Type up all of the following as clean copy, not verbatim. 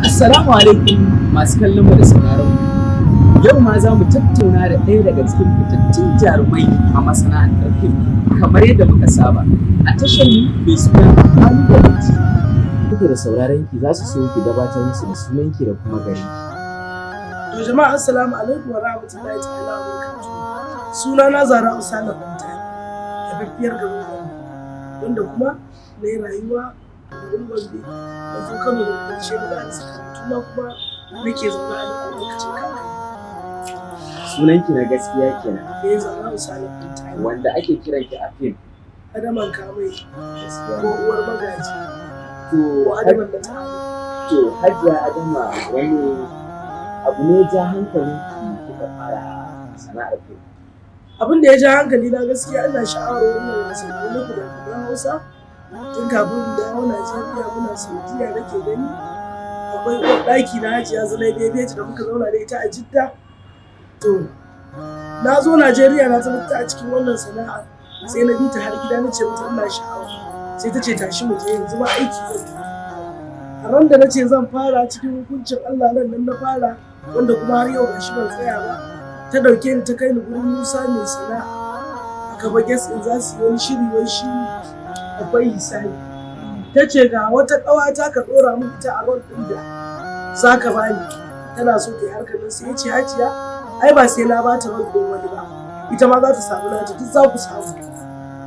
Assalamu alaikum masu kallon mu da sauraron mu. Yau ma za mu tattauna da ɗaya daga cikin fitattun jarumai a masana'antar fim kamar yadda muka saba a tashar mu mai suna Ƙalubale. Kuke da sauraron ki za su so ki gabatar musu da sunan ki da kuma gari. To jama'a assalamu alaikum wa rahmatullahi ta'ala wa barakatuh. Sunana Zara Usama Banta, tafaffiyar garin Gombe, wanda kuma na yi rayuwa a garin Gombe da zo Kano da ƙarshe da karatu na kuma nake zaune a nan a lokacin kakanni. Sunan ki na gaskiya kenan. Zara Usama Banta. Wanda ake kiran ki a fim. Adaman Kamai Gaskiya. ko uwar magaji To ko Adaman da ta to Hajiya Adama wani abu ne ja hankalin ki kika fara sana'ar fim. Abin da ya ja hankali na gaskiya ina sha'awar wannan wasanni na fina-finan Hausa tun kafin in dawo Najeriya muna Saudiya nake gani akwai uwar ɗaki na Hajiya Zulai Bebeji da muka zauna da ita a Jidda. To na zo Najeriya na tabbata a cikin wannan sana'a sai na bi ta har gida na ce mata ina sha'awa sai ta ce tashi mu je yanzu ma aiki zan yi. A ran da na ce zan fara cikin hukuncin Allah nan na fara wanda kuma har yau gashi ban tsaya ba. Ta dauke ni ta kai ni gurin Musa mai sana'a a gaba guest in za su yi wani shiri wai shi akwai hisabi. Ta ce ga wata ƙawata ka ɗora min ita a rol ɗin da za ka bani tana so ta yi harkar nan sai ya ce Hajiya ai ba sai na bata rol ɗin wani ba ita ma za ta samu nata duk za ku samu.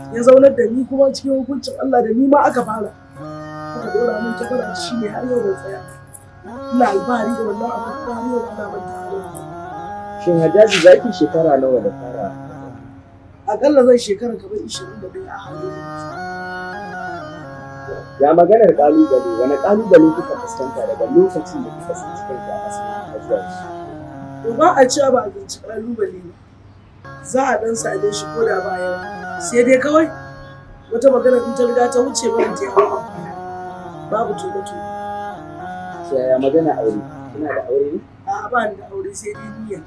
Ya zaunar da ni kuma cikin hukuncin Allah da ni ma aka fara aka ɗora min ta fara shi ne har yau ban tsaya ina alfahari da wannan abu kuma har yau ana manta da Shin Hajjaji za ki shekara nawa da fara? akalla zan shekara kamar 21 a halin yanzu. Ya maganar ƙalubale, wani ƙalubale kuka fuskanta daga lokacin da kuka tsinci kanki a masana'antar zuwa yanzu? To ba a cewa ba a binci ƙalubale ba, za a ɗan same shi ko da ba yawa. Sai dai kawai wata magana in ta riga ta wuce ba ta yawa babu tobe-tobe. Yaya magana aure? Kina da aure ne? A'a ba ni da aure sai dai niyya.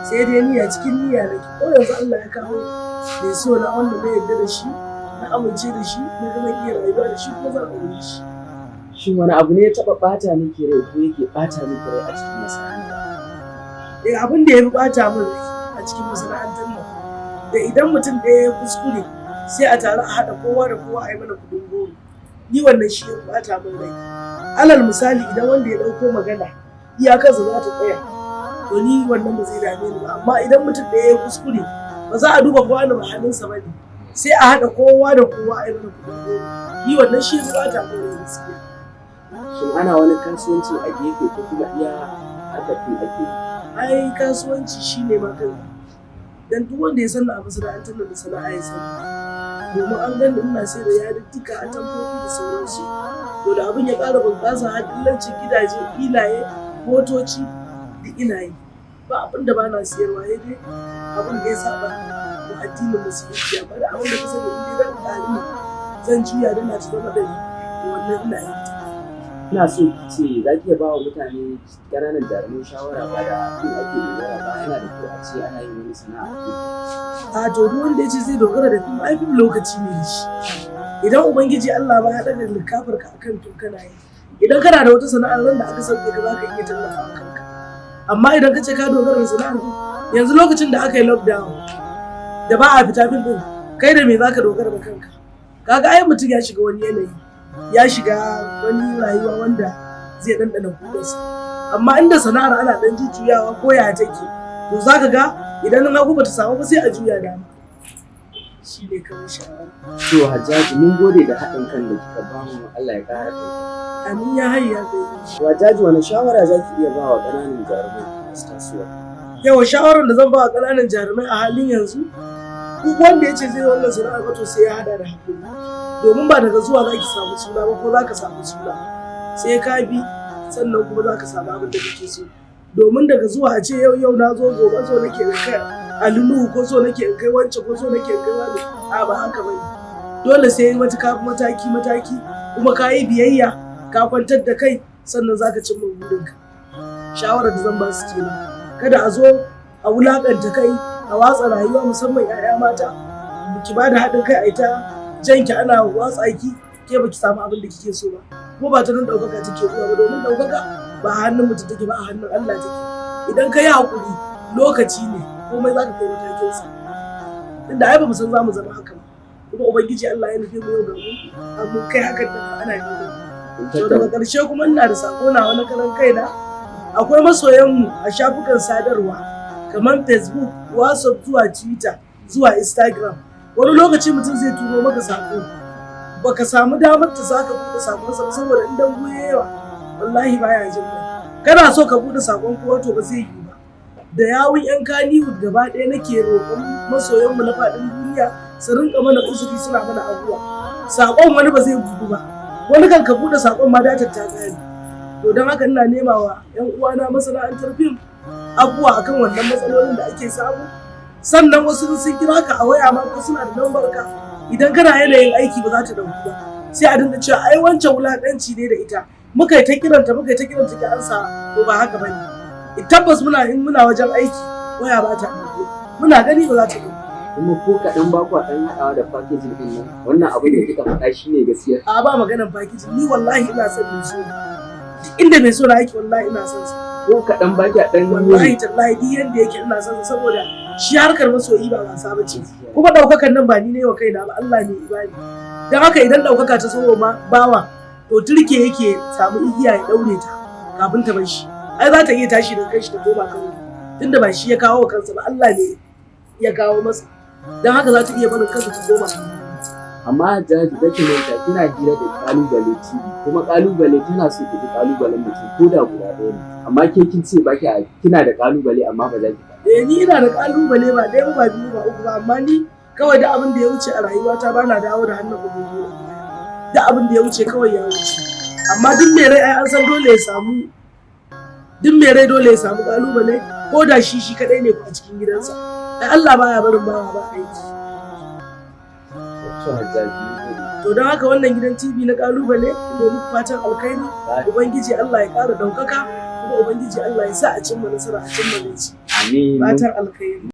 Sai dai niyya cikin niyya nake. Ko yanzu Allah ya kawo mai so na wanda na yarda da shi, na amince da shi, na gama iya rayuwa da shi kuma zan aure shi. Shin wani abu ne ya taɓa ɓata miki rai ko yake ɓata miki rai a cikin masana'anta? Abin da ya fi ɓata min rai a cikin masana'antar nan da idan mutum ɗaya ya kuskure sai a taru a haɗa kowa da kowa a yi mana kuɗin goro. Ni wannan shi ya fi ɓata min rai. Alal misali idan wanda ya ɗauko magana iyakarsa za ta tsaya to ni wannan ba zai dame ni ba amma idan mutum ɗaya ya kuskure ba za a duba kowa da mahallinsa ba ne sai a haɗa kowa da kowa a yi mana kuɗin goro. Ni wannan shi ya fi ɓata min rai gaskiya. Shin ana wani kasuwanci a gefe ko kuma iya harkar fim ake yi? Ai kasuwanci shi ne ma kan dan duk wanda ya sanna a masana'antar da sana'a ya sani domin an gani ina sai da yadudduka a tamfofi da sauransu to da abin ya ƙara bunƙasa har dillancin gidaje filaye motoci da ina yi ba abin da ba na siyarwa ya dai abin da ya saba da addinin musulunci amma da abin da ka sani in dai zan zan juya da na ci zama da ni to wannan ina yi. Ina so ki ce za ki iya ba wa mutane ƙananan jarumai shawara ba da fim ake dogara ba yana da kyau a ce ana yin wani sana'a a fim. A to duk wanda ya ce zai dogara da fim ai fim lokaci ne shi. Idan Ubangiji Allah ba ya ɗaga likafar ka akan to kana yi. Idan kana da wata sana'ar nan da aka sauke ka za ka iya tallafa wa kanka. Amma idan ka ce ka dogara da sana'ar fim yanzu lokacin da aka yi lockdown da ba a fita fim ɗin kai da me za ka dogara da kanka. Kaga ai mutum ya shiga wani yanayi. Ya shiga wani rayuwa wanda zai ɗanɗana kudarsa amma inda sana'ar ana ɗan jujjuyawa ko ya take to za ka ga idan na hagu bata samu ba sai a juya dama shi ne kawai shawara. To Hajjaji mun gode da haɗin kan da kika ba mu Allah ya ƙara kai. Amin ya hayya kai. Hajjaji wani shawara za ki iya ba wa ƙananan jarumai masu tasowa? Yawa shawarar da zan ba wa ƙananan jarumai a halin yanzu duk wanda ya ce zai wannan sana'ar ba to sai ya haɗa da hakuri. Domin ba daga zuwa za ki samu suna ba ko za ka samu suna sai ka bi sannan kuma za ka samu abin da kake so domin daga zuwa a ce yau na zo gobe so nake in kai aluluhu ko so nake in kai wancan ko so nake in kai wani a ba haka bane dole sai mataki kuma ka yi biyayya ka kwantar da kai sannan za ka cimma burinka. Shawarar da zan ba su kenan kada a zo a wulaƙanta kai a watsa rayuwa musamman 'ya'ya mata ki ba da haɗin kai a ita janki ana watsa ki ke baki samu abin da kike so ba ko ba ta nan ɗaukaka take zuwa ba, domin ɗaukaka ba a hannun mutum take ba, a hannun Allah take. Idan ka yi haƙuri lokaci ne komai za ka kai matakinsa. Tunda ai ba mu san za mu zama haka ba, kuma Ubangiji Allah ya nufi mu yau da mu amma kai hakan da ana yi da to daga ƙarshe kuma ina da sako na wani karan kaina. Akwai masoyanmu a shafukan sadarwa kamar Facebook, WhatsApp zuwa Twitter zuwa Instagram. Wani lokaci mutum zai turo maka sako baka samu damar ta zaka buɗe sakonsa saboda in dan goye yawa wallahi baya jin ba. Kana so ka buɗe sakon kowa to ba zai yi ba. Da yawun yan Kannywood gaba ɗaya nake roƙon masoyanmu na faɗin duniya su rinka mana uzuri suna mana abuwa. Sakon wani ba zai buɗu ba, wani kan ka buɗe sakon ma datar ta gani. To don haka ina nema wa yan uwana masana'antar fim abuwa akan wannan matsalolin da ake samu. Sannan wasu sun kira ka a waya ma ko suna da lambar ka, idan kana yanayin aiki ba za ta dauki ba, sai a dinga cewa ai wancan wulakanci ne da ita, muka yi ta kiranta ki ansa. To ba haka bane, tabbas muna wajen aiki waya ba ta dauki, muna gani ba za ta dauki. Kuma ko kaɗan ba ku ɗan haɗawa da packaging ɗin nan, wannan abin da kika faɗa shine gaskiya. A ba maganar packaging, ni wallahi ina son mai so, inda mai so na aiki wallahi ina son sa. Ko kaɗan ba ki ɗan wallahi tallahi duk yanda yake ina son sa, saboda shi harkar masoyi ba wasa bace, kuma ɗaukakan nan ba ni ne wa kaina ba, Allah ne ya bani. Dan haka idan ɗaukaka ta so ma bawa to turke yake samu igiya ya daure ta kafin ta bar shi. Ai za ta iya tashi daga kanshi ta koma kan tunda ba shi ya kawo kansa ba, Allah ne ya kawo masa. Dan haka za ta iya barin kansa ta koma kan. Amma Jaji document kina hira da kalubale TV, kuma kalubale tana so ki ji kalubalen mutum ko da guda ɗaya ne, amma ke kin ce ba kina da kalubale amma ba za ki. Ni ina da kalubale ba ɗaya ba biyu ba uku ba, amma ni kawai da abin da ya wuce a rayuwata ba na dawo da hannun gobe. Da abin da ya wuce kawai ya wuce. Amma duk mai rai an san dole ya samu, duk mai rai dole ya samu kalubale, ko da shi kadai ne a cikin gidansa. Ai Allah baya barin bawa ba aiki. To don haka wannan gidan TV na kalubale domin fatan alkhairi, Ubangiji Allah ya ƙara ɗaukaka, kuma Ubangiji Allah ya sa a cimma nasara, a cimma gaci. Amin. Fatan alkhairi.